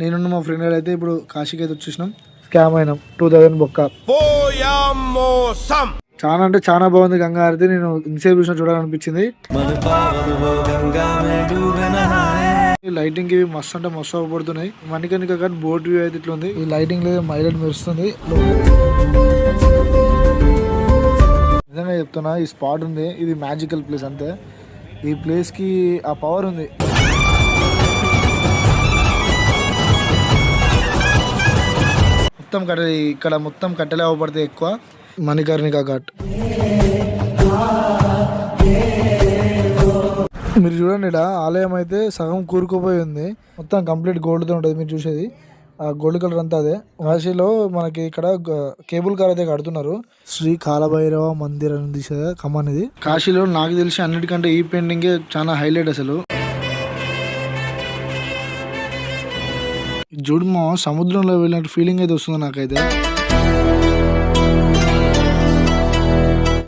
నేను మా ఫ్రెండ్ అయితే ఇప్పుడు కాశీకి అయితే వచ్చేసినాం. స్కామ్ అయినాం 2000 బొక్క. చాలా అంటే చాలా బాగుంది గంగా హారతి. నేను ఇన్సేపు చూసిన చూడాలనిపించింది. లైటింగ్ ఇవి మస్తు అంటే మస్తు అవపడుతున్నాయి. మణికర్ణిక ఘాట్ బోట్ వ్యూ అయితే ఇట్లా ఉంది. ఈ లైటింగ్ లేదు మైలెట్ మెరుస్తుంది. నిజంగా చెప్తున్నా ఈ స్పాట్ ఉంది ఇది మ్యాజికల్ ప్లేస్ అంతే. ఈ ప్లేస్ కి ఆ పవర్ ఉంది. మొత్తం కట్టె ఇక్కడ మొత్తం కట్టెలే అవపడతాయి ఎక్కువ. మణికర్ణిక ఘాట్ మీరు చూడండి, ఇక్కడ ఆలయం అయితే సగం కూరుకుపోయి ఉంది. మొత్తం కంప్లీట్ గోల్డ్తో ఉంటుంది. మీరు చూసేది ఆ గోల్డ్ కలర్ అంతా అదే. కాశీలో మనకి ఇక్కడ కేబుల్ కార్ అయితే కడుతున్నారు. శ్రీ కాలభైరవ మందిర్ అని దిశ కమాన్ ఇది. కాశీలో నాకు తెలిసి అన్నిటికంటే ఈ పెయింటింగే చాలా హైలైట్ అసలు. చూడు మా సముద్రంలో వెళ్ళినట్టు ఫీలింగ్ అయితే వస్తుంది నాకైతే.